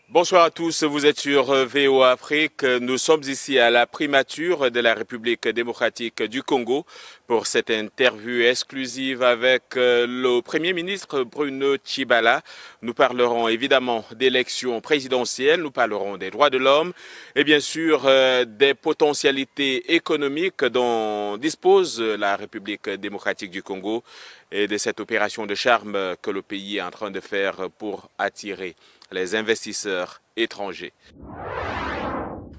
Bonsoir à tous, vous êtes sur VOA Afrique. Nous sommes ici à la primature de la République démocratique du Congo pour cette interview exclusive avec le Premier ministre Bruno Tshibala. Nous parlerons évidemment d'élections présidentielles, nous parlerons des droits de l'homme et bien sûr des potentialités économiques dont dispose la République démocratique du Congo et de cette opération de charme que le pays est en train de faire pour attirer les investisseurs étrangers.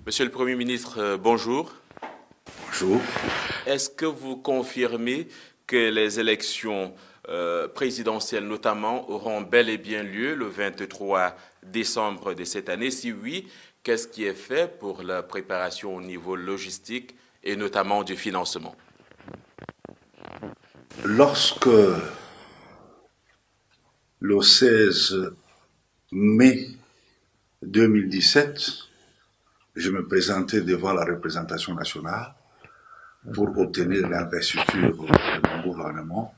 Monsieur le Premier ministre, bonjour. Bonjour. Est-ce que vous confirmez que les élections présidentielles notamment auront bel et bien lieu le 23 décembre de cette année? Si oui, qu'est-ce qui est fait pour la préparation au niveau logistique et notamment du financement? Lorsque le 16 mai 2017, je me présentais devant la représentation nationale pour obtenir l'investiture de mon gouvernement.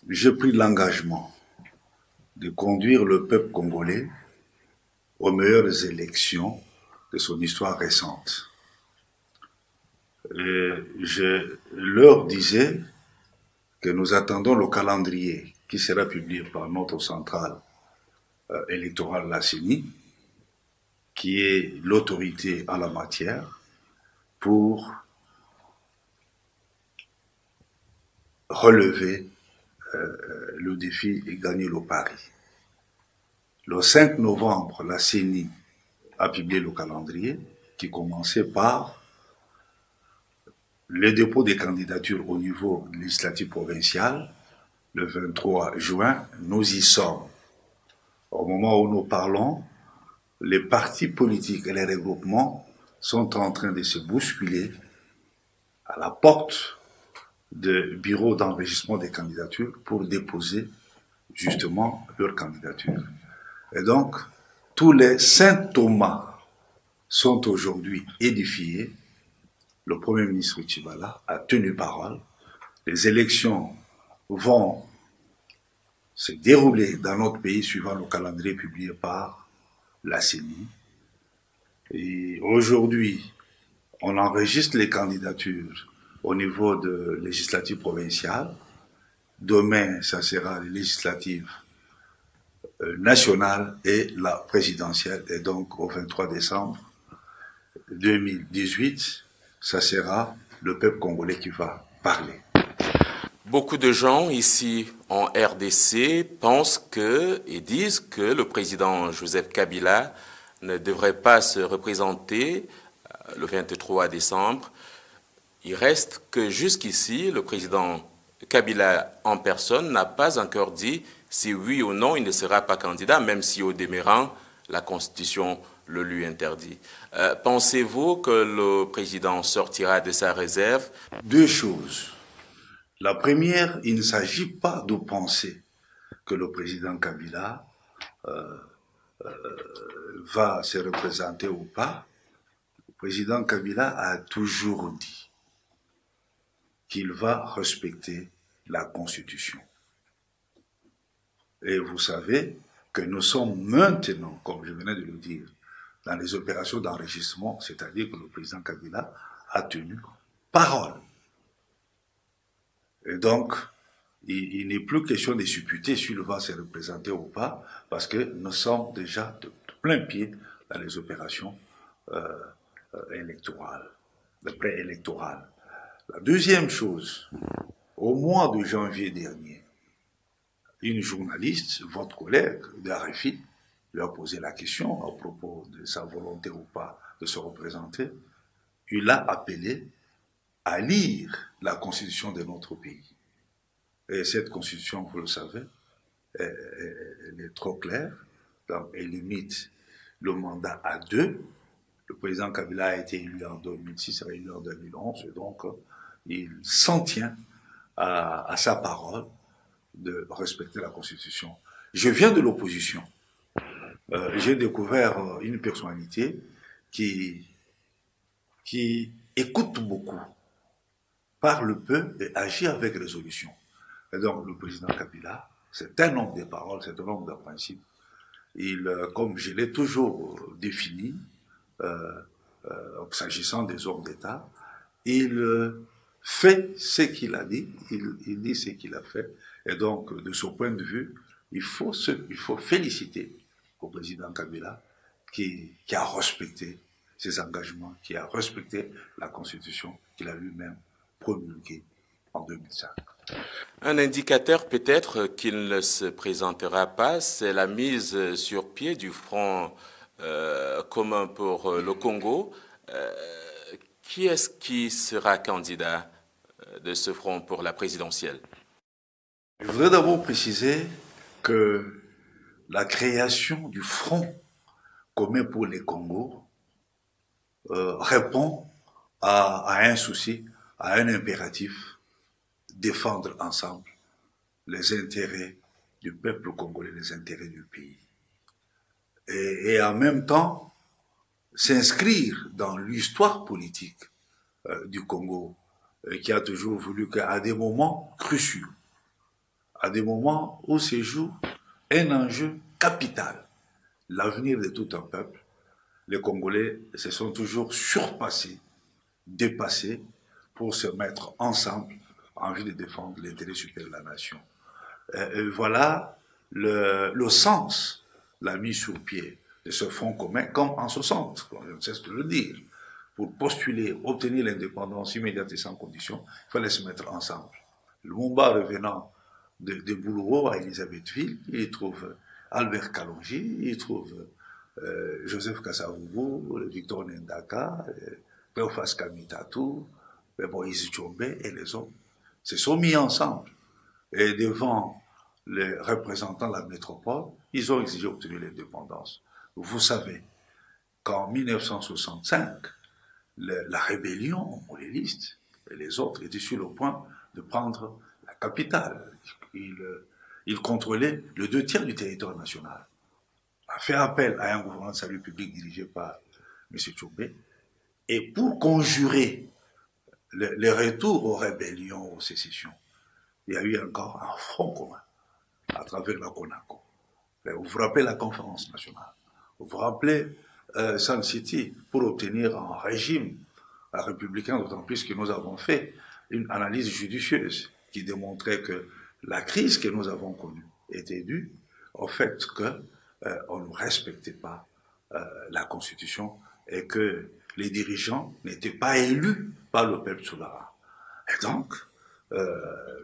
J'ai pris l'engagement de conduire le peuple congolais aux meilleures élections de son histoire récente. Et je leur disais que nous attendons le calendrier qui sera publié par notre centrale électorale, la CENI, qui est l'autorité en la matière, pour relever le défi et gagner le pari. Le 5 novembre, la CENI a publié le calendrier qui commençait par le dépôt des candidatures au niveau législatif provincial. Le 23 juin, nous y sommes. Au moment où nous parlons, les partis politiques et les regroupements sont en train de se bousculer à la porte de bureaux d'enregistrement des candidatures pour déposer justement leur candidature. Et donc, tous les Saint Thomas sont aujourd'hui édifiés. Le Premier ministre Tshibala a tenu parole. Les élections vont se dérouler dans notre pays suivant le calendrier publié par la CENI. Et aujourd'hui, on enregistre les candidatures au niveau de législative provinciale. Demain, ça sera les législatives nationales et la présidentielle. Et donc, au 23 décembre 2018, ça sera le peuple congolais qui va parler. Beaucoup de gens ici en RDC pensent que et disent que le président Joseph Kabila ne devrait pas se représenter le 23 décembre. Il reste que jusqu'ici, le président Kabila en personne n'a pas encore dit si oui ou non il ne sera pas candidat, même si au demeurant, la Constitution le lui interdit. Pensez-vous que le président sortira de sa réserve? Deux choses. La première, il ne s'agit pas de penser que le président Kabila va se représenter ou pas. Le président Kabila a toujours dit qu'il va respecter la Constitution. Et vous savez que nous sommes maintenant, comme je venais de le dire, dans les opérations d'enregistrement, c'est-à-dire que le président Kabila a tenu parole. Et donc, il n'est plus question de supputer s'il va se représenter ou pas, parce que nous sommes déjà de plein pied dans les opérations électorales, de préélectorales. La deuxième chose, au mois de janvier dernier, une journaliste, votre collègue de RFI, lui a posé la question à propos de sa volonté ou pas de se représenter. Il l'a appelé à lire la constitution de notre pays. Et cette constitution, vous le savez, elle est trop claire. Donc, elle limite le mandat à 2. Le président Kabila a été élu en 2006, élu en 2011, et donc il s'en tient à sa parole de respecter la Constitution. Je viens de l'opposition. J'ai découvert une personnalité qui écoute beaucoup, parle peu et agit avec résolution. Et donc le président Kabila, c'est un homme de parole, c'est un homme de principe. comme je l'ai toujours défini, s'agissant des hommes d'État, il fait ce qu'il a dit, il dit ce qu'il a fait, et donc, de ce point de vue, il faut féliciter le président Kabila qui a respecté ses engagements, qui a respecté la Constitution qu'il a lui-même promulguée en 2005. Un indicateur peut-être qu'il ne se présentera pas, c'est la mise sur pied du Front commun pour le Congo. Qui est-ce qui sera candidat de ce front pour la présidentielle? Je voudrais d'abord préciser que la création du Front commun pour les Congos répond à un souci, à un impératif, défendre ensemble les intérêts du peuple congolais, les intérêts du pays. Et en même temps, s'inscrire dans l'histoire politique du Congo, qui a toujours voulu qu'à des moments cruciaux, à des moments où se joue un enjeu capital, l'avenir de tout un peuple, les Congolais se sont toujours surpassés, dépassés, pour se mettre ensemble en vue de défendre l'intérêt supérieur de la nation. Et voilà le sens, la mise sur pied de ce front commun, comme en 60, je ne cesse de le dire. Pour postuler, obtenir l'indépendance immédiate et sans condition, il fallait se mettre ensemble. Lumumba revenant de Bouloro à Elisabethville, il trouve Albert Kalonji, il trouve Joseph Kasavubu, Victor Ndaka, Théophas Kamitatou, Moïse Tchombe et les autres se sont mis ensemble. Et devant les représentants de la métropole, ils ont exigé d'obtenir l'indépendance. Vous savez qu'en 1965, la rébellion mondialiste et les autres étaient sur le point de prendre la capitale. Ils contrôlaient le 2/3 du territoire national. A fait appel à un gouvernement de salut public dirigé par M. Tchombe. Et pour conjurer le retour aux rébellions, aux sécessions, il y a eu encore un front commun à travers la CONACO. Vous vous rappelez la conférence nationale, vous vous rappelez Sun City, pour obtenir un régime républicain, d'autant plus que nous avons fait une analyse judicieuse qui démontrait que la crise que nous avons connue était due au fait qu'on ne respectait pas la Constitution et que les dirigeants n'étaient pas élus par le peuple souverain. Et donc,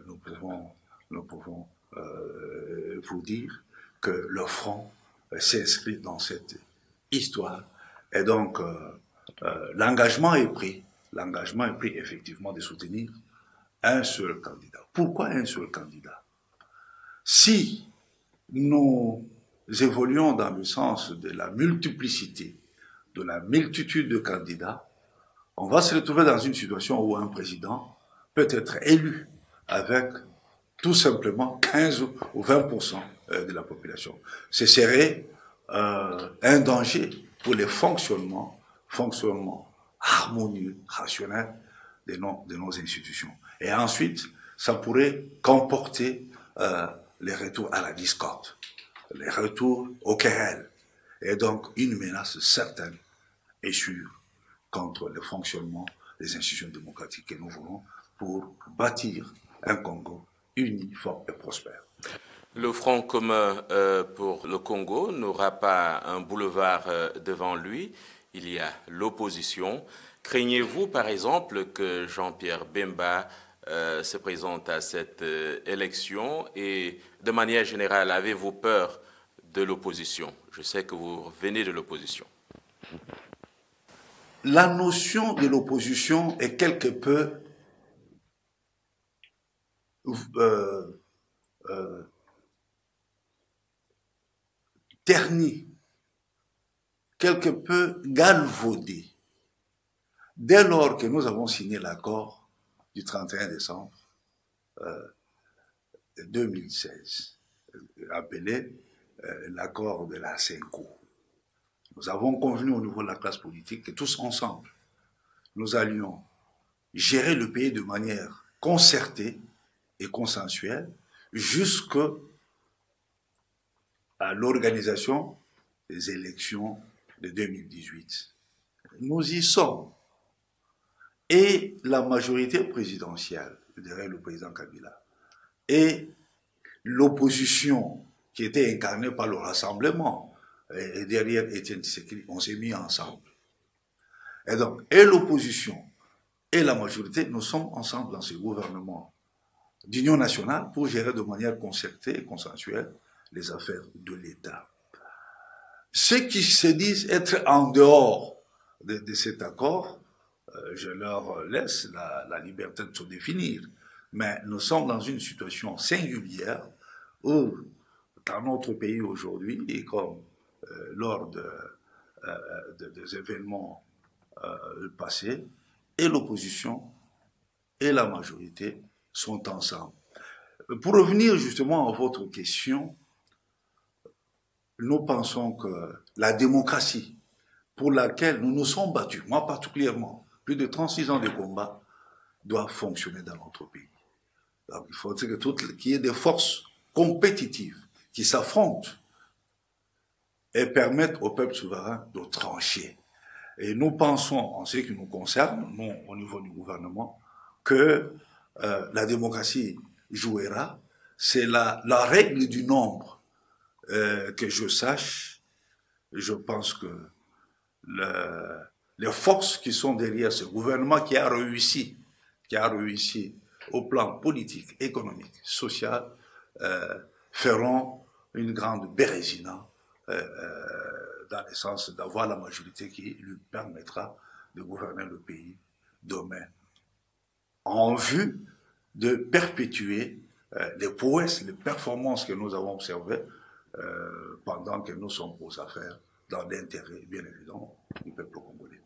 nous pouvons vous dire que le front s'inscrit dans cette histoire. Et donc, l'engagement est pris. L'engagement est pris effectivement de soutenir un seul candidat. Pourquoi un seul candidat? Si nous évoluons dans le sens de la multiplicité, de la multitude de candidats, on va se retrouver dans une situation où un président peut être élu avec tout simplement 15 ou 20% de la population. Ce serait un danger pour les fonctionnements harmonieux, rationnels de nos institutions. Et ensuite, ça pourrait comporter les retours à la discorde, les retours aux querelles, et donc une menace certaine et sûre contre le fonctionnement des institutions démocratiques que nous voulons pour bâtir un Congo uni, fort et prospère. Le Front commun pour le Congo n'aura pas un boulevard devant lui. Il y a l'opposition. Craignez-vous, par exemple, que Jean-Pierre Bemba se présente à cette élection? Et de manière générale, avez-vous peur de l'opposition? Je sais que vous venez de l'opposition. La notion de l'opposition est quelque peu ternie, quelque peu galvaudée. Dès lors que nous avons signé l'accord du 31 décembre 2016, appelé l'accord de la CENCO, nous avons convenu au niveau de la classe politique que tous ensemble, nous allions gérer le pays de manière concertée et consensuelle jusqu'à l'organisation des élections de 2018. Nous y sommes. Et la majorité présidentielle, derrière le président Kabila, et l'opposition qui était incarnée par le Rassemblement, et derrière Étienne Tshisekedi, on s'est mis ensemble. Et donc, et l'opposition et la majorité, nous sommes ensemble dans ce gouvernement d'union nationale pour gérer de manière concertée et consensuelle les affaires de l'État. Ceux qui se disent être en dehors de cet accord, je leur laisse la liberté de se définir. Mais nous sommes dans une situation singulière où, dans notre pays aujourd'hui, et comme lors des événements passés, et l'opposition et la majorité sont ensemble. Pour revenir justement à votre question, nous pensons que la démocratie pour laquelle nous nous sommes battus, moi particulièrement, plus de 36 ans de combat, doit fonctionner dans notre pays. Donc, il faut qu'il y ait des forces compétitives qui s'affrontent et permettent au peuple souverain de trancher. Et nous pensons, en ce qui nous concerne, nous, au niveau du gouvernement, que la démocratie jouera. C'est la règle du nombre que je sache. Je pense que les forces qui sont derrière ce gouvernement qui a réussi au plan politique, économique, social, feront une grande bérésina dans le sens d'avoir la majorité qui lui permettra de gouverner le pays demain, en vue de perpétuer les prouesses, les performances que nous avons observées pendant que nous sommes aux affaires, dans l'intérêt, bien évidemment, du peuple congolais.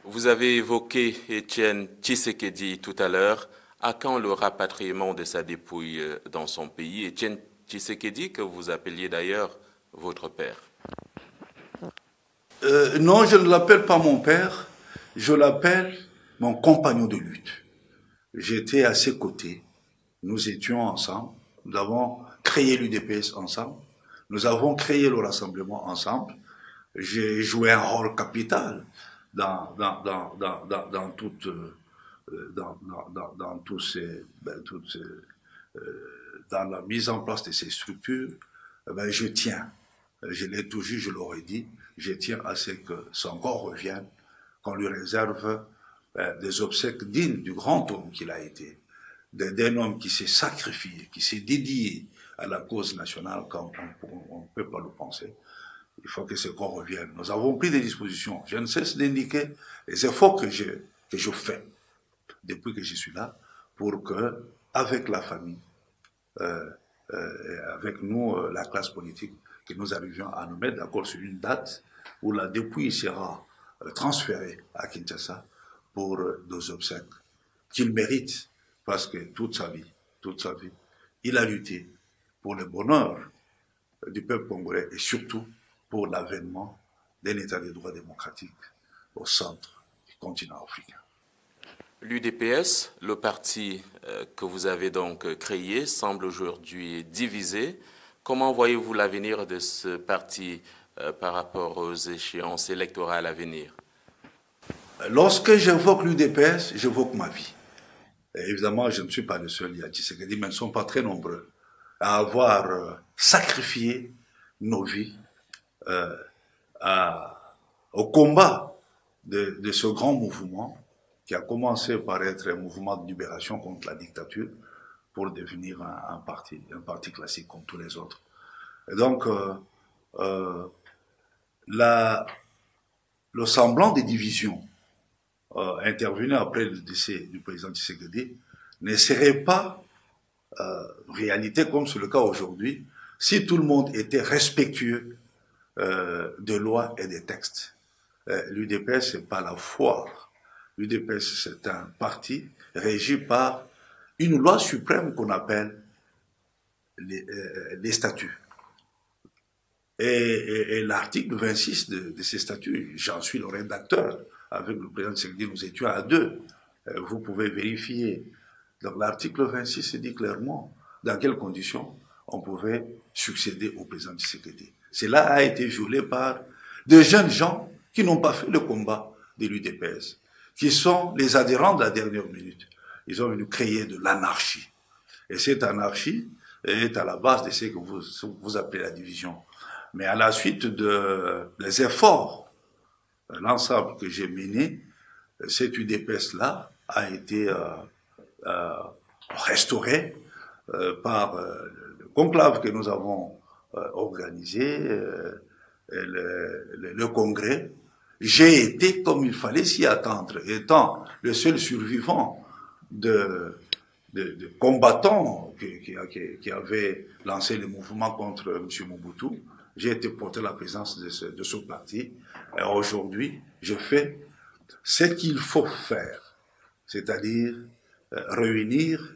Vous avez évoqué Étienne Tshisekedi tout à l'heure. À quand le rapatriement de sa dépouille dans son pays? Étienne Tshisekedi, que vous appeliez d'ailleurs votre père. Non, je ne l'appelle pas mon père, je l'appelle mon compagnon de lutte. J'étais à ses côtés, nous étions ensemble, nous avons créé l'UDPS ensemble, nous avons créé le rassemblement ensemble, j'ai joué un rôle capital dans la mise en place de ces structures. Je tiens, je l'ai toujours, je l'aurais dit, je tiens à ce que son corps revienne, qu'on lui réserve des obsèques dignes du grand homme qu'il a été, d'un homme qui s'est sacrifié, qui s'est dédié à la cause nationale comme on ne peut pas le penser. Il faut que ce corps revienne. Nous avons pris des dispositions. Je ne cesse d'indiquer les efforts que je fais depuis que je suis là pour que, avec la famille, avec nous, la classe politique, que nous arrivions à nous mettre d'accord sur une date où la dépouille sera transférée à Kinshasa pour nos obsèques qu'il mérite, parce que toute sa vie, il a lutté pour le bonheur du peuple congolais et surtout pour l'avènement d'un état de droit démocratique au centre du continent africain. L'UDPS, le parti que vous avez donc créé, semble aujourd'hui divisé. Comment voyez-vous l'avenir de ce parti par rapport aux échéances électorales à venir? Lorsque j'évoque l'UDPS, j'évoque ma vie. Et évidemment, je ne suis pas le seul, il y a Tshisekedi, mais ils ne sont pas très nombreux à avoir sacrifié nos vies au combat de ce grand mouvement qui a commencé par être un mouvement de libération contre la dictature pour devenir un parti classique comme tous les autres. Et donc, le semblant des divisions intervenues après le décès du président Tshisekedi ne serait pas réalité comme c'est le cas aujourd'hui si tout le monde était respectueux de lois et des textes. L'UDPS, c'est pas la foire. L'UDPS, c'est un parti régi par une loi suprême qu'on appelle les statuts. Et l'article 26 de ces statuts, j'en suis le rédacteur. Avec le président Tshisekedi, nous étions à deux. Vous pouvez vérifier. Donc l'article 26 dit clairement dans quelles conditions on pouvait succéder au président Tshisekedi. Cela a été violé par de jeunes gens qui n'ont pas fait le combat de l'UDPS, qui sont les adhérents de la dernière minute. Ils ont voulu créer de l'anarchie. Et cette anarchie est à la base de ce que vous appelez la division. Mais à la suite des efforts, l'ensemble que j'ai mené, cette UDPS-là a été restaurée par le conclave que nous avons organisé, le congrès. J'ai été comme il fallait s'y attendre, étant le seul survivant de combattants qui avaient lancé le mouvement contre M. Mobutu. J'ai été porté à la présence de ce parti. Et aujourd'hui, je fais ce qu'il faut faire, c'est-à-dire réunir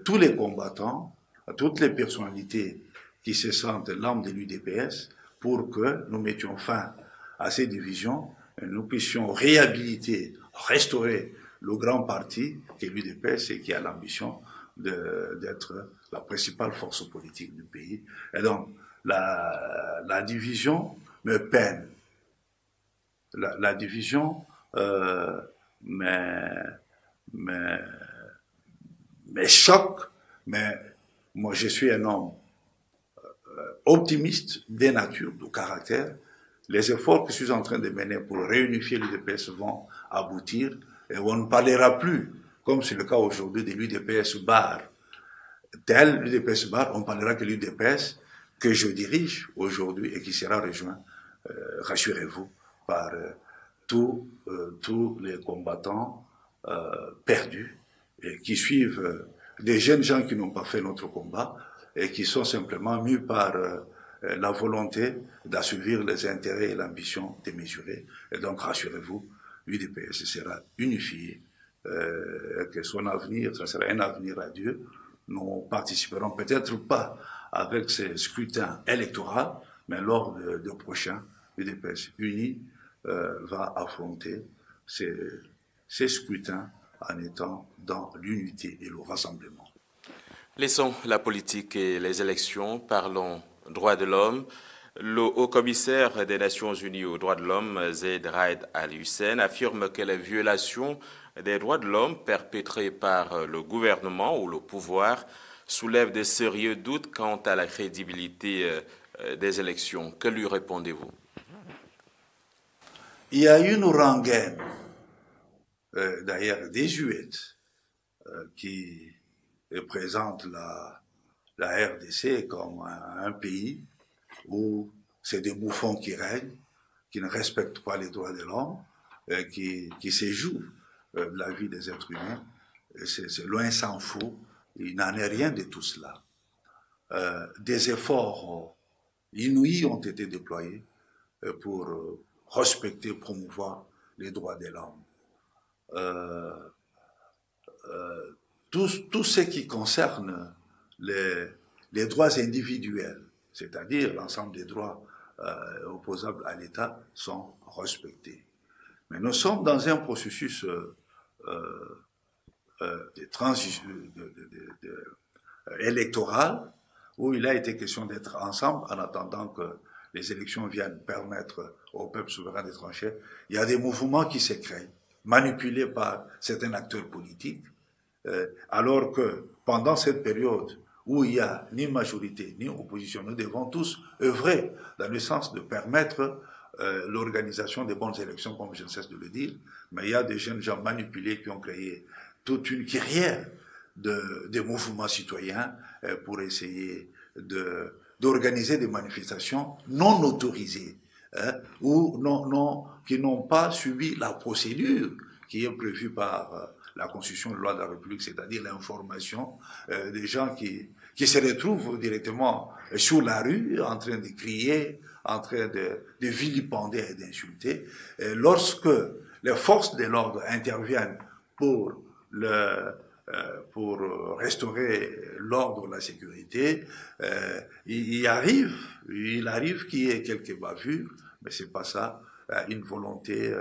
tous les combattants, toutes les personnalités qui se sentent l'âme de l'UDPS pour que nous mettions fin à ces divisions et nous puissions réhabiliter, restaurer le grand parti qui est l'UDPS et qui a l'ambition d'être la principale force politique du pays. Et donc, la division me peine. La division me choque, mais moi je suis un homme optimiste, de nature, de caractère. Les efforts que je suis en train de mener pour réunifier l'UDPS vont aboutir et on ne parlera plus, comme c'est le cas aujourd'hui, de l'UDPS bar. Tel l'UDPS bar, on parlera que l'UDPS que je dirige aujourd'hui et qui sera rejoint, rassurez-vous, par tous les combattants perdus et qui suivent des jeunes gens qui n'ont pas fait notre combat et qui sont simplement mus par la volonté d'assouvir les intérêts et l'ambition démesurée. Et donc, rassurez-vous, l'UDPS sera unifié, que son avenir, ça sera un avenir à Dieu. Nous participerons peut-être pas avec ces scrutins électoraux, mais lors de prochains, l'UDPS uni va affronter ces scrutins en étant dans l'unité et le rassemblement. Laissons la politique et les élections, parlons droits de l'homme. Le haut-commissaire des Nations Unies aux droits de l'homme, Zeid Ra'ad Al-Hussein, affirme que les violations des droits de l'homme perpétrées par le gouvernement ou le pouvoir soulèvent de sérieux doutes quant à la crédibilité des élections. Que lui répondez-vous? Il y a une rengaine, d'ailleurs désuète, qui présente la RDC comme un pays où c'est des bouffons qui règnent, qui ne respectent pas les droits de l'homme, qui se jouent de la vie des êtres humains. C'est loin s'en faut, il n'en est rien de tout cela. Des efforts inouïs ont été déployés pour respecter, promouvoir les droits de l'homme. Tout ce qui concerne les droits individuels, c'est-à-dire l'ensemble des droits opposables à l'État, sont respectés. Mais nous sommes dans un processus électoral où il a été question d'être ensemble en attendant que les élections viennent permettre au peuple souverain de trancher. Il y a des mouvements qui se créent, manipulés par certains acteurs politiques, alors que pendant cette période où il n'y a ni majorité ni opposition, nous devons tous œuvrer dans le sens de permettre l'organisation des bonnes élections, comme je ne cesse de le dire, mais il y a des jeunes gens manipulés qui ont créé toute une carrière de mouvements citoyens pour essayer d'organiser des manifestations non autorisées, ou qui n'ont pas suivi la procédure qui est prévue par la Constitution de loi de la République, c'est-à-dire l'information des gens qui se retrouvent directement sur la rue, en train de crier, en train de vilipender et d'insulter. Lorsque les forces de l'ordre interviennent pour restaurer l'ordre, la sécurité, il arrive qu'il y ait quelques bavures, mais c'est pas ça, une volonté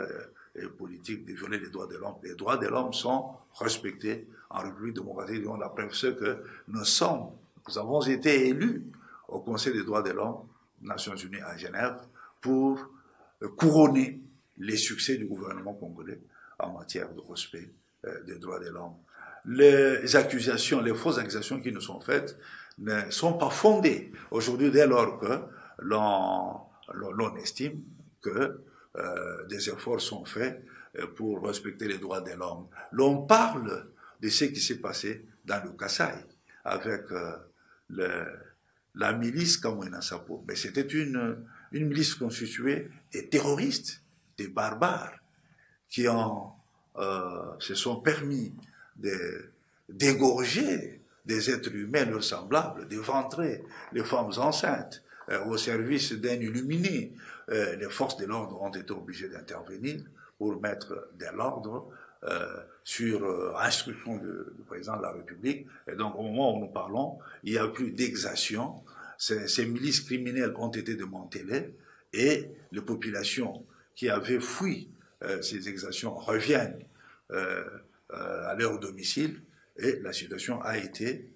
politique de violer les droits de l'homme. Les droits de l'homme sont respectés en République démocratique. La preuve, c'est que nous avons été élus au Conseil des droits de l'homme Nations Unies à Genève pour couronner les succès du gouvernement congolais en matière de respect des droits de l'homme. Les accusations, les fausses accusations qui nous sont faites ne sont pas fondées aujourd'hui dès lors que l'on estime que des efforts sont faits pour respecter les droits de l'homme. L'on parle de ce qui s'est passé dans le Kasaï avec la milice Kamwina Sapo. Mais c'était une milice constituée des terroristes, des barbares, qui se sont permis d'égorger des êtres humains leurs semblables, d'éventrer les femmes enceintes au service d'un illuminé. Les forces de l'ordre ont été obligées d'intervenir pour mettre de l'ordre sur instruction du président de la République. Et donc, au moment où nous parlons, il n'y a plus d'exactions. Ces milices criminelles ont été démantelées et les populations qui avaient fui ces exactions reviennent à leur domicile et la situation a été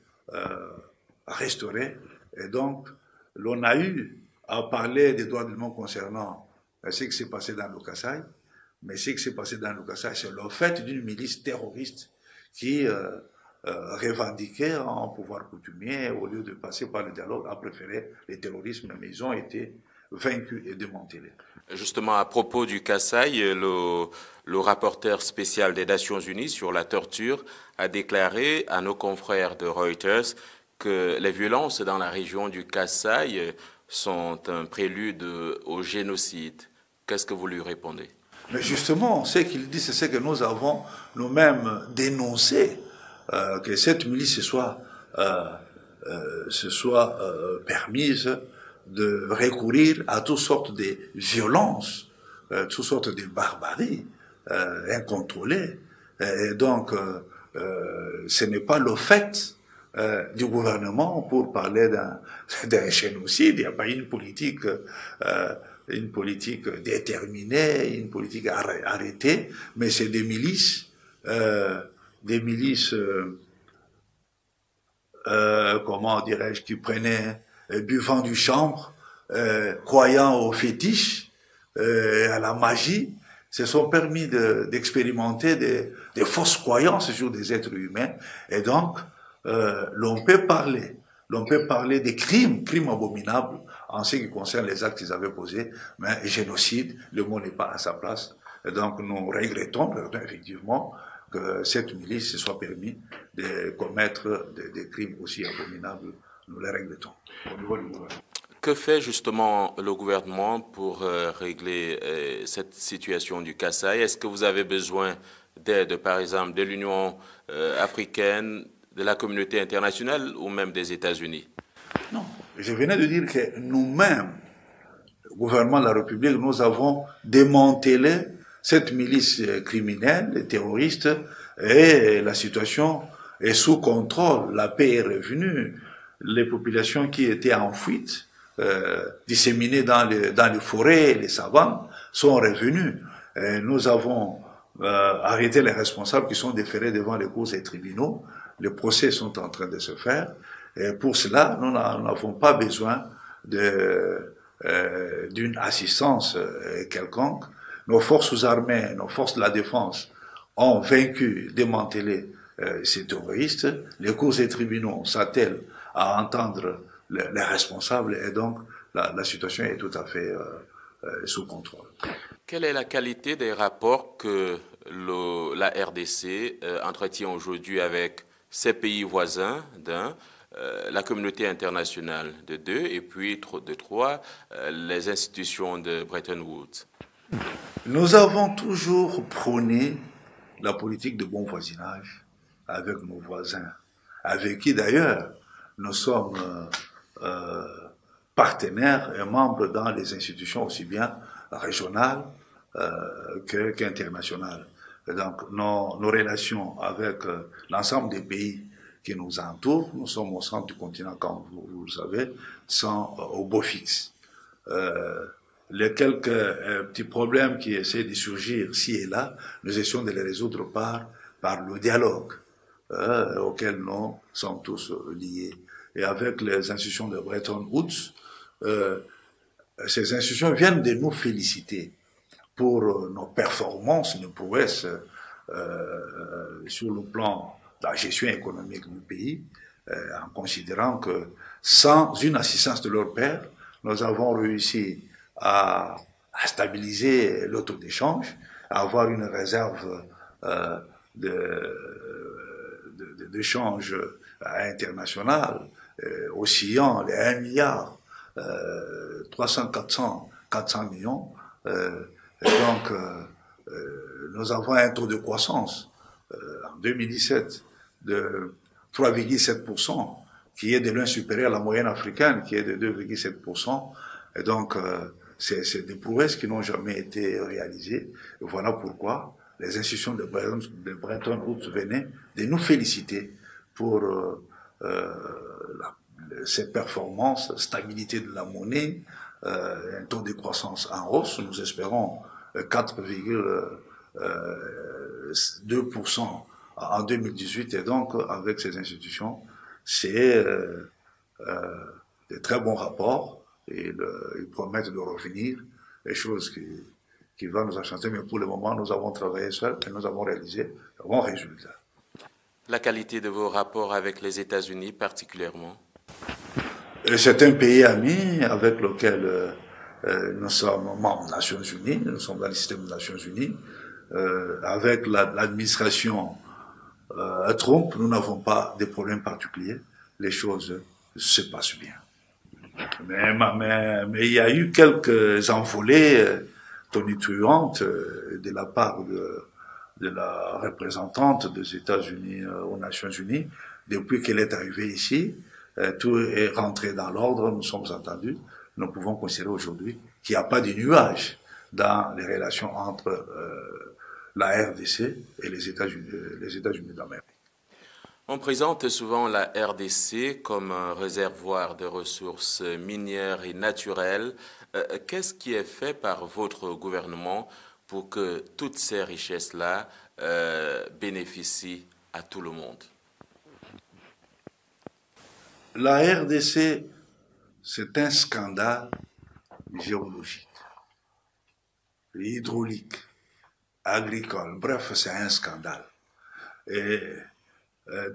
restaurée. Et donc, l'on a eu à parler des droits de l'homme concernant ce qui s'est passé dans le Kasaï, mais ce qui s'est passé dans le Kasaï, c'est le fait d'une milice terroriste qui revendiquait un pouvoir coutumier, au lieu de passer par le dialogue, a préféré le terrorisme, mais ils ont été vaincus et démantelés. Justement, à propos du Kasaï, le rapporteur spécial des Nations Unies sur la torture a déclaré à nos confrères de Reuters que les violences dans la région du Kasaï sont un prélude au génocide. Qu'est-ce que vous lui répondez? Mais justement, ce qu'il dit, c'est ce que nous avons nous-mêmes dénoncé, que cette milice se soit permise de recourir à toutes sortes de violences, toutes sortes de barbaries incontrôlées. Et donc, ce n'est pas le fait du gouvernement pour parler d'un génocide. Il n'y a pas une politique déterminée, une politique arrêtée, mais c'est des milices comment dirais-je, qui prenaient, buvant du chanvre, croyant aux fétiches, à la magie, se sont permis d'expérimenter des fausses croyances sur des êtres humains. Et donc, l'on peut parler des crimes abominables en ce qui concerne les actes qu'ils avaient posés, mais génocide, le mot n'est pas à sa place. Et donc, nous regrettons effectivement que cette milice se soit permis de commettre des crimes aussi abominables. Nous les regrettons au niveau du gouvernement. Que fait justement le gouvernement pour régler cette situation du Kasaï? Est-ce que vous avez besoin d'aide, par exemple, de l'Union africaine, de la communauté internationale ou même des États-Unis? Non, je venais de dire que nous-mêmes, le gouvernement de la République, nous avons démantelé cette milice criminelle, terroriste, et la situation est sous contrôle, la paix est revenue, les populations qui étaient en fuite, disséminées dans les forêts, les savanes, sont revenues. Et nous avons arrêté les responsables qui sont déférés devant les cours et tribunaux. Les procès sont en train de se faire. Et pour cela, nous n'avons pas besoin d'une assistance quelconque. Nos forces armées, nos forces de la défense ont vaincu, démantelé ces terroristes. Les cours et tribunaux s'attellent à entendre les responsables et donc la situation est tout à fait sous contrôle. Quelle est la qualité des rapports que la RDC entretient aujourd'hui avec ses pays voisins d'un, la communauté internationale de deux et puis de trois, les institutions de Bretton Woods? Nous avons toujours prôné la politique de bon voisinage avec nos voisins, avec qui d'ailleurs nous sommes partenaires et membres dans les institutions aussi bien régionales qu'internationales. Et donc nos relations avec l'ensemble des pays qui nous entourent, nous sommes au centre du continent, comme vous le savez, sont au beau fixe. Les quelques petits problèmes qui essaient de surgir ci et là, nous essayons de les résoudre par le dialogue auquel nous sommes tous liés. Et avec les institutions de Bretton Woods, ces institutions viennent de nous féliciter pour nos performances, nos prouesses sur le plan de la gestion économique du pays, en considérant que sans une assistance de leur père, nous avons réussi à stabiliser le taux d'échange, à avoir une réserve d'échange international oscillant les 1 milliard 300, 400 millions. Donc, nous avons un taux de croissance en 2017 de 3,7%, qui est de loin supérieur à la moyenne africaine, qui est de 2,7%. Et donc, c'est des prouesses qui n'ont jamais été réalisées. Et voilà pourquoi les institutions de Bretton Woods venaient de nous féliciter pour ces performances, stabilité de la monnaie, un taux de croissance en hausse. Nous espérons 4,2% en 2018. Et donc, avec ces institutions, c'est de très bons rapports et ils promettent de revenir, des choses qui vont nous enchanter. Mais pour le moment, nous avons travaillé seuls et nous avons réalisé de bons résultats. La qualité de vos rapports avec les États-Unis particulièrement? C'est un pays ami avec lequel nous sommes membres des Nations Unies, nous sommes dans le système des Nations Unies. Avec l'administration Trump, nous n'avons pas de problèmes particuliers. Les choses se passent bien. Mais il y a eu quelques envolées tonitruantes de la part de la représentante des États-Unis aux Nations Unies. Depuis qu'elle est arrivée ici, tout est rentré dans l'ordre, nous sommes entendus. Nous pouvons considérer aujourd'hui qu'il n'y a pas de nuage dans les relations entre la RDC et les États-Unis d'Amérique. On présente souvent la RDC comme un réservoir de ressources minières et naturelles. Qu'est-ce qui est fait par votre gouvernement pour que toutes ces richesses-là bénéficient à tout le monde? La RDC, c'est un scandale géologique, hydraulique, agricole, bref, c'est un scandale. Et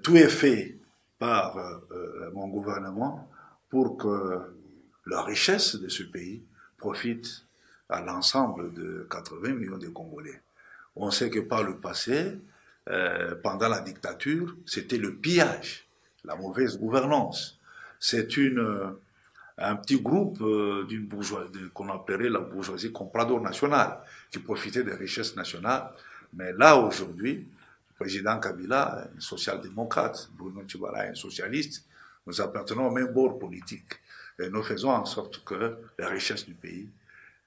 tout est fait par mon gouvernement pour que la richesse de ce pays profite à l'ensemble de 80 millions de Congolais. On sait que par le passé, pendant la dictature, c'était le pillage, la mauvaise gouvernance. C'est un petit groupe d'une bourgeoisie qu'on appellerait la bourgeoisie comprador nationale, qui profitait des richesses nationales. Mais là, aujourd'hui, le président Kabila, un social-démocrate, Bruno Tshibala, un socialiste, nous appartenons au même bord politique. Et nous faisons en sorte que les richesses du pays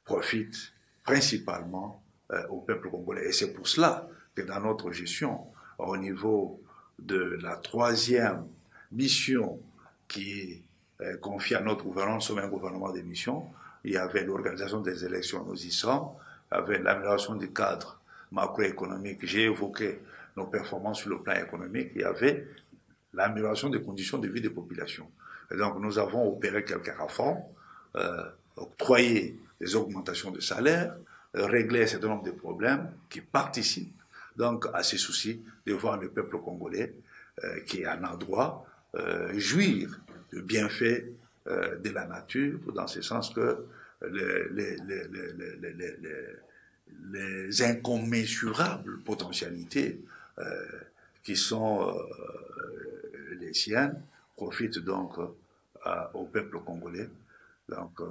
profitent principalement au peuple congolais. Et c'est pour cela que dans notre gestion, au niveau de la 3e mission qui est confiée à notre gouvernement, nous sommes un gouvernement de mission, il y avait l'organisation des élections, nous y sommes, il y avait l'amélioration du cadre macroéconomique, j'ai évoqué nos performances sur le plan économique, il y avait l'amélioration des conditions de vie des populations. Et donc nous avons opéré quelques réformes, octroyé des augmentations de salaire, régler un certain nombre de problèmes qui participent donc à ces soucis de voir le peuple congolais qui est en endroit jouir de bienfaits de la nature, dans ce sens que les incommensurables potentialités qui sont les siennes profitent donc au peuple congolais. Donc,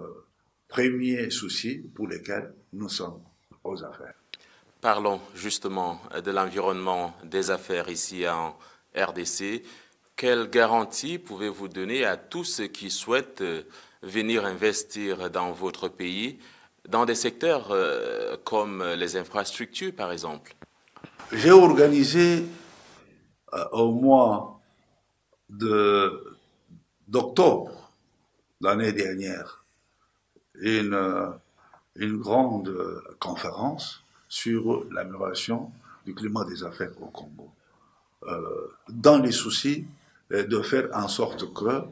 premier souci pour lequel nous sommes aux affaires. Parlons justement de l'environnement des affaires ici en RDC. Quelle garantie pouvez-vous donner à tous ceux qui souhaitent venir investir dans votre pays, dans des secteurs comme les infrastructures, par exemple? J'ai organisé au mois d'octobre l'année dernière une grande conférence sur l'amélioration du climat des affaires au Congo, dans les soucis de faire en sorte que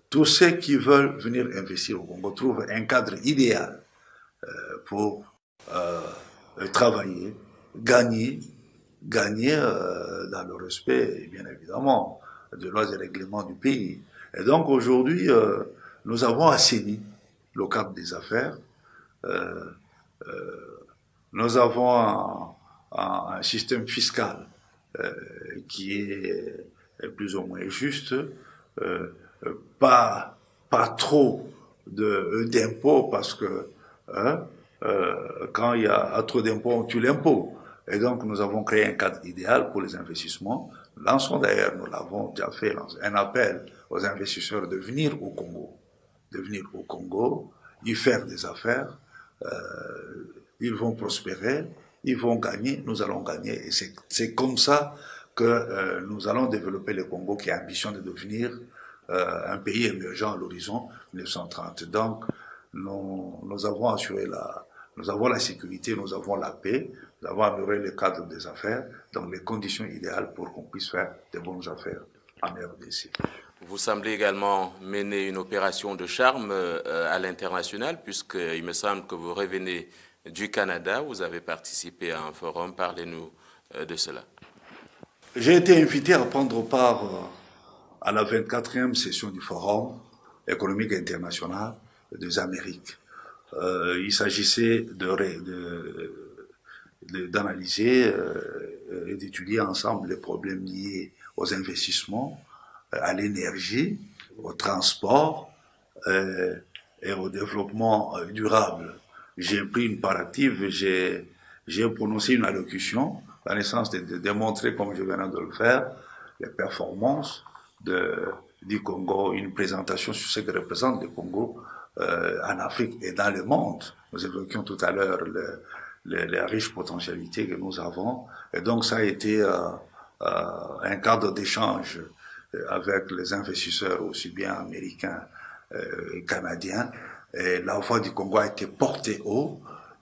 tous ceux qui veulent venir investir au Congo trouvent un cadre idéal pour travailler, gagner dans le respect, bien évidemment, des lois et règlements du pays. Et donc aujourd'hui, nous avons assaini le cadre des affaires. Euh, nous avons un système fiscal euh, qui est plus ou moins juste, pas trop d'impôts parce que hein, quand il y a trop d'impôts, on tue l'impôt. Et donc nous avons créé un cadre idéal pour les investissements. Lançons d'ailleurs, nous l'avons déjà fait, un appel aux investisseurs de venir au Congo, y faire des affaires. Ils vont prospérer, ils vont gagner, nous allons gagner. Et c'est comme ça que nous allons développer le Congo qui a ambition de devenir un pays émergent à l'horizon 1930. Donc, nous avons assuré nous avons la sécurité, nous avons la paix, nous avons amélioré le cadre des affaires, donc les conditions idéales pour qu'on puisse faire de bonnes affaires en RDC. Vous semblez également mener une opération de charme à l'international, puisqu'il me semble que vous revenez du Canada, vous avez participé à un forum, parlez-nous de cela. J'ai été invité à prendre part à la 24e session du Forum économique international des Amériques. Il s'agissait d'analyser et d'étudier ensemble les problèmes liés aux investissements, à l'énergie, au transport et au développement durable. J'ai pris une part active, j'ai prononcé une allocution dans le sens de démontrer, comme je viens de le faire, les performances du Congo, une présentation sur ce que représente le Congo en Afrique et dans le monde. Nous évoquions tout à l'heure les riches potentialités que nous avons. Et donc ça a été un cadre d'échange avec les investisseurs aussi bien américains et canadiens. Et la voix du Congo a été portée haut.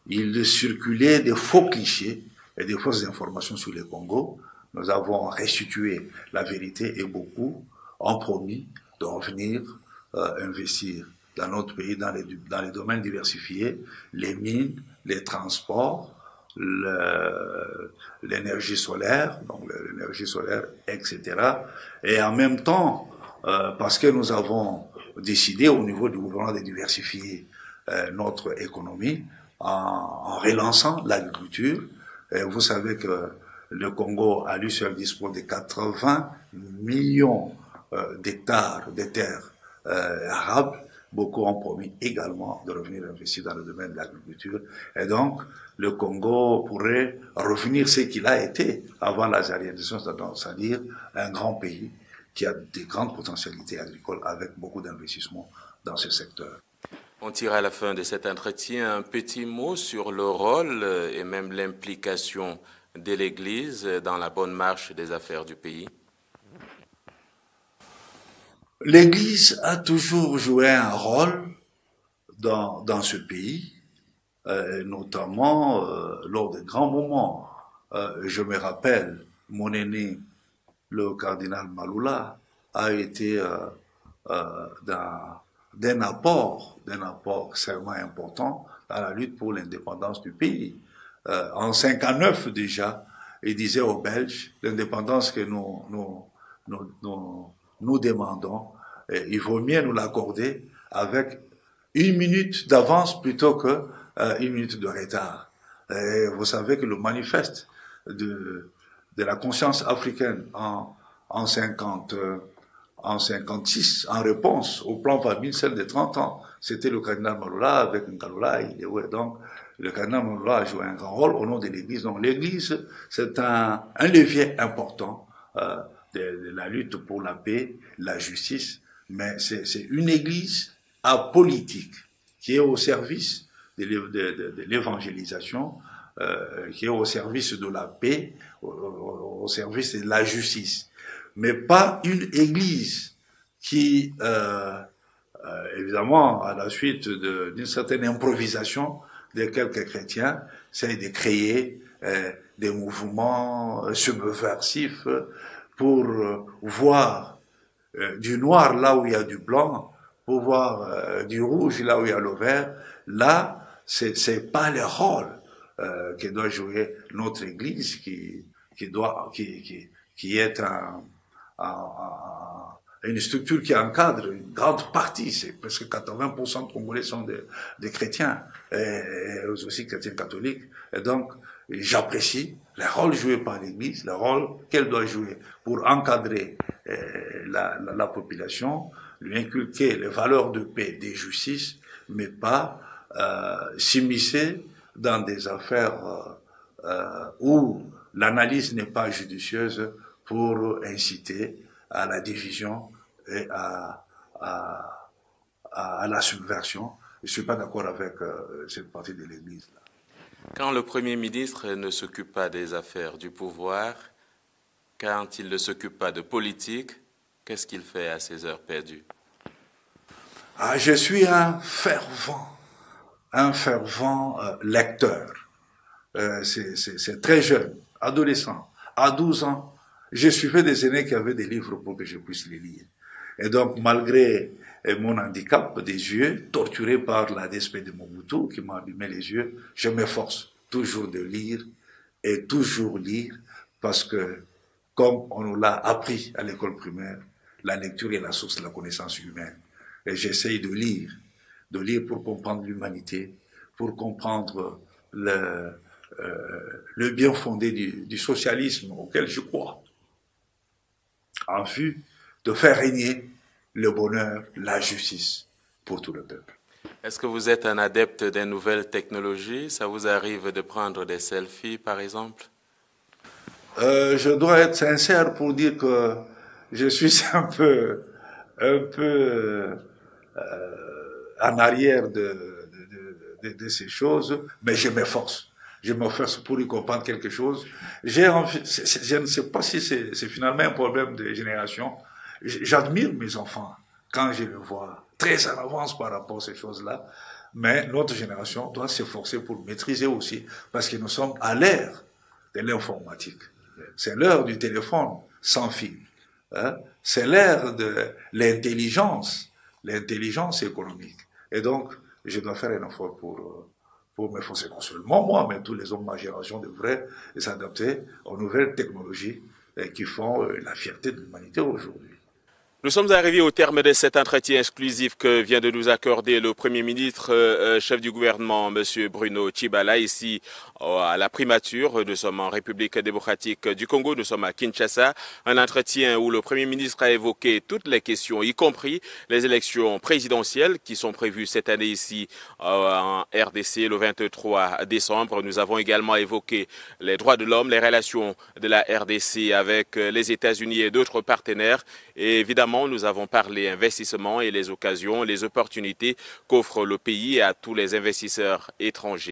Il circulait des faux clichés et des fausses informations sur le Congo. Nous avons restitué la vérité et beaucoup ont promis de revenir investir dans notre pays, dans les domaines diversifiés, les mines, les transports, l'énergie solaire, etc. Et en même temps, parce que nous avons décidé au niveau du gouvernement de diversifier notre économie en relançant l'agriculture. Vous savez que le Congo, à lui seul, dispose de 80 millions d'hectares de terres arables. Beaucoup ont promis également de revenir investir dans le domaine de l'agriculture. Et donc, le Congo pourrait revenir ce qu'il a été avant l'azérianisation, c'est-à-dire un grand pays qui a des grandes potentialités agricoles avec beaucoup d'investissements dans ce secteur. On tire à la fin de cet entretien un petit mot sur le rôle et même l'implication de l'Église dans la bonne marche des affaires du pays. L'Église a toujours joué un rôle dans ce pays, notamment lors des grands moments. Je me rappelle, mon aîné, le cardinal Maloula, a été d'un apport extrêmement important dans la lutte pour l'indépendance du pays. En 59 déjà, il disait aux Belges, l'indépendance que nous demandons, il vaut mieux nous l'accorder avec 1 minute d'avance plutôt que 1 minute de retard. Et vous savez que le manifeste de la conscience africaine en 56, en réponse au plan famille, celle de 30 ans, c'était le cardinal Maloula avec Nkalola. Donc, le cardinal Maloula a joué un grand rôle au nom de l'Église. Donc, l'Église, c'est un levier important de la lutte pour la paix, la justice, mais c'est une Église apolitique qui est au service de l'évangélisation, qui est au service de la paix, au service de la justice, mais pas une Église qui, évidemment, à la suite d'une certaine improvisation de quelques chrétiens, essaie de créer des mouvements subversifs pour voir du noir là où il y a du blanc, pour voir du rouge là où il y a le vert. Là, c'est pas le rôle que doit jouer notre Église qui est une structure qui encadre une grande partie, c'est presque 80% de Congolais sont des chrétiens, et aussi chrétiens catholiques. Et donc, j'apprécie le rôle joué par l'Église, le rôle qu'elle doit jouer pour encadrer la population, lui inculquer les valeurs de paix, de justice, mais pas s'immiscer dans des affaires où l'analyse n'est pas judicieuse pour inciter à la division et à la subversion. Je ne suis pas d'accord avec cette partie de l'Église. Quand le Premier ministre ne s'occupe pas des affaires du pouvoir, quand il ne s'occupe pas de politique, qu'est-ce qu'il fait à ses heures perdues? Je suis un fervent lecteur. C'est très jeune, adolescent. À 12 ans, je suivais des aînés qui avaient des livres pour que je puisse les lire. Et donc, malgré mon handicap des yeux, torturé par la DSP de Mobutu, qui m'a abîmé les yeux, je m'efforce toujours de lire et toujours lire, parce que, comme on nous l'a appris à l'école primaire, la lecture est la source de la connaissance humaine. Et j'essaye de lire pour comprendre l'humanité, pour comprendre le bien fondé du socialisme auquel je crois, en vue de faire régner le bonheur, la justice pour tout le peuple. Est-ce que vous êtes un adepte des nouvelles technologies? Ça vous arrive de prendre des selfies, par exemple? Je dois être sincère pour dire que je suis un peu en arrière de ces choses, mais je m'efforce. Je m'efforce pour y comprendre quelque chose. Je ne sais pas si c'est finalement un problème de génération. J'admire mes enfants quand je les vois très en avance par rapport à ces choses-là. Mais notre génération doit s'efforcer pour maîtriser aussi, parce que nous sommes à l'ère de l'informatique. C'est l'heure du téléphone sans fil. Hein? C'est l'ère de l'intelligence économique. Et donc, je dois faire un effort pour m'efforcer, non seulement moi, mais tous les hommes de ma génération devraient s'adapter aux nouvelles technologies qui font la fierté de l'humanité aujourd'hui. Nous sommes arrivés au terme de cet entretien exclusif que vient de nous accorder le Premier ministre, chef du gouvernement, M. Bruno Tshibala, ici à la primature. Nous sommes en République démocratique du Congo, nous sommes à Kinshasa. Un entretien où le Premier ministre a évoqué toutes les questions, y compris les élections présidentielles qui sont prévues cette année ici en RDC le 23 décembre. Nous avons également évoqué les droits de l'homme, les relations de la RDC avec les États-Unis et d'autres partenaires. Et évidemment, nous avons parlé investissement et les occasions, les opportunités qu'offre le pays à tous les investisseurs étrangers.